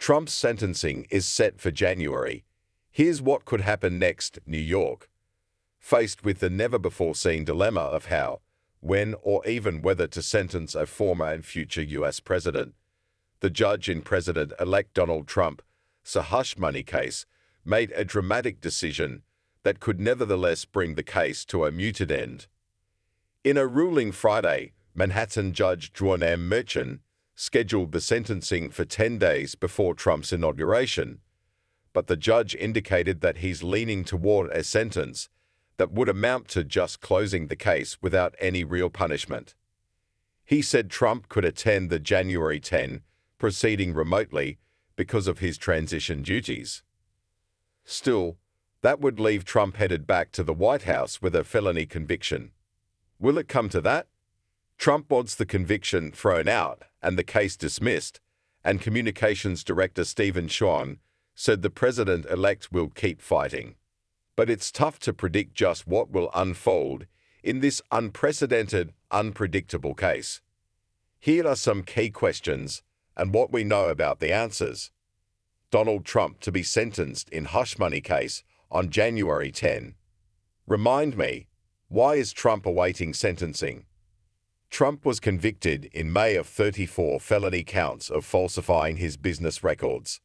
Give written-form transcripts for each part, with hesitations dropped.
Trump's sentencing is set for January. Here's what could happen next, New York. Faced with the never-before-seen dilemma of how, when, or even whether to sentence a former and future U.S. president, the judge in President-elect Donald Trump's hush money case made a dramatic decision that could nevertheless bring the case to a muted end. In a ruling Friday, Manhattan Judge Cheung scheduled the sentencing for 10 days before Trump's inauguration, but the judge indicated that he's leaning toward a sentence that would amount to just closing the case without any real punishment. He said Trump could attend the January 10 proceeding remotely because of his transition duties. Still, that would leave Trump headed back to the White House with a felony conviction. Will it come to that? Trump wants the conviction thrown out and the case dismissed, and Communications Director Cheung said the president-elect will keep fighting. But it's tough to predict just what will unfold in this unprecedented, unpredictable case. Here are some key questions and what we know about the answers. Donald Trump to be sentenced in hush money case on January 10. Remind me, why is Trump awaiting sentencing? Trump was convicted in May of 34 felony counts of falsifying his business records.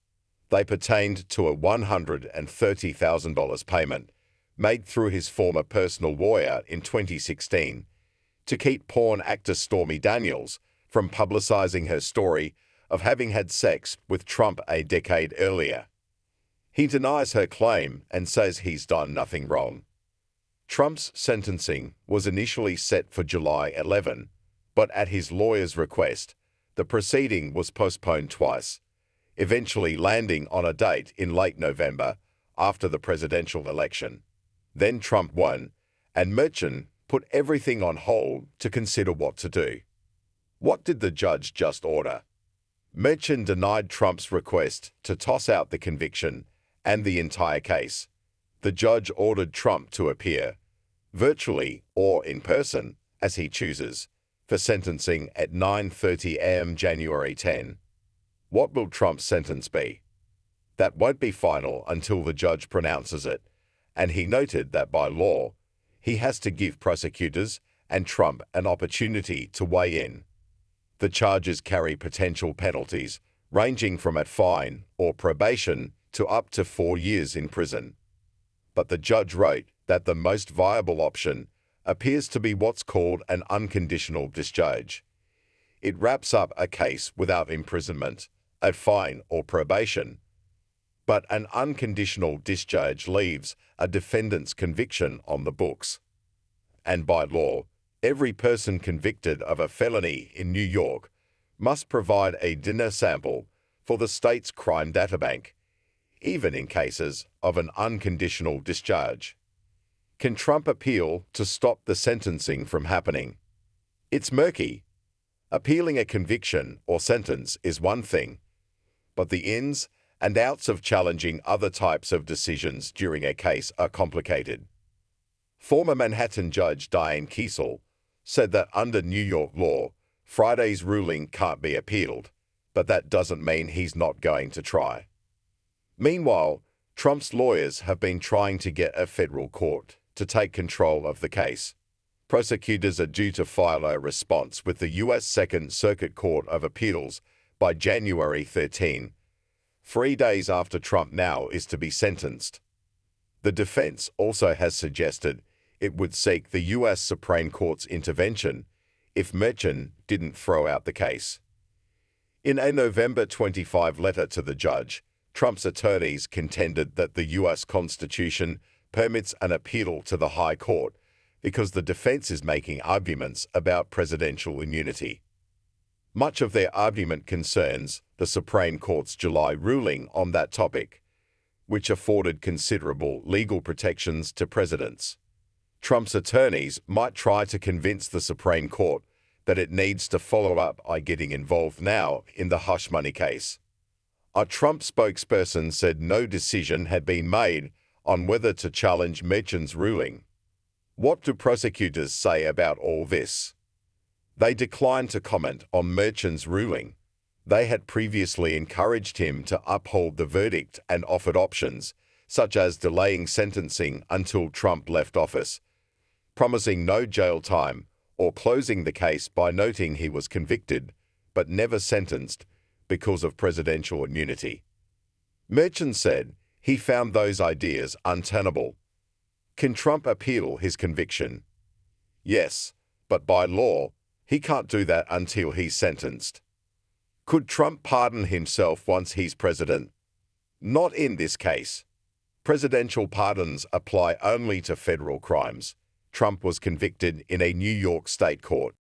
They pertained to a $130,000 payment made through his former personal lawyer in 2016 to keep porn actor Stormy Daniels from publicizing her story of having had sex with Trump a decade earlier. He denies her claim and says he's done nothing wrong. Trump's sentencing was initially set for July 11, but at his lawyer's request, the proceeding was postponed twice, eventually landing on a date in late November after the presidential election. Then Trump won, and Merchant put everything on hold to consider what to do. What did the judge just order? Merchant denied Trump's request to toss out the conviction and the entire case. The judge ordered Trump to appear, virtually or in person, as he chooses, for sentencing at 9:30 a.m. January 10. What will Trump's sentence be? That won't be final until the judge pronounces it, and he noted that by law, he has to give prosecutors and Trump an opportunity to weigh in. The charges carry potential penalties ranging from a fine or probation to up to 4 years in prison. But the judge wrote that the most viable option appears to be what's called an unconditional discharge. It wraps up a case without imprisonment, a fine or probation. But an unconditional discharge leaves a defendant's conviction on the books. And by law, every person convicted of a felony in New York must provide a DNA sample for the state's crime databank, even in cases of an unconditional discharge. Can Trump appeal to stop the sentencing from happening? It's murky. Appealing a conviction or sentence is one thing, but the ins and outs of challenging other types of decisions during a case are complicated. Former Manhattan Judge Diane Kiesel said that under New York law, Friday's ruling can't be appealed, but that doesn't mean he's not going to try. Meanwhile, Trump's lawyers have been trying to get a federal court to take control of the case. Prosecutors are due to file a response with the U.S. Second Circuit Court of Appeals by January 13, 3 days after Trump now is to be sentenced. The defense also has suggested it would seek the U.S. Supreme Court's intervention if Merchant didn't throw out the case. In a November 25 letter to the judge, Trump's attorneys contended that the U.S. Constitution permits an appeal to the High Court because the defense is making arguments about presidential immunity. Much of their argument concerns the Supreme Court's July ruling on that topic, which afforded considerable legal protections to presidents. Trump's attorneys might try to convince the Supreme Court that it needs to follow up by getting involved now in the hush money case. A Trump spokesperson said no decision had been made on whether to challenge Merchant's ruling. What do prosecutors say about all this? They declined to comment on Merchant's ruling, They had previously encouraged him to uphold the verdict and offered options, such as delaying sentencing until Trump left office, promising no jail time, or closing the case by noting he was convicted, but never sentenced, because of presidential immunity. Merchant said he found those ideas untenable. Can Trump appeal his conviction? Yes, but by law, he can't do that until he's sentenced. Could Trump pardon himself once he's president? Not in this case. Presidential pardons apply only to federal crimes. Trump was convicted in a New York state court.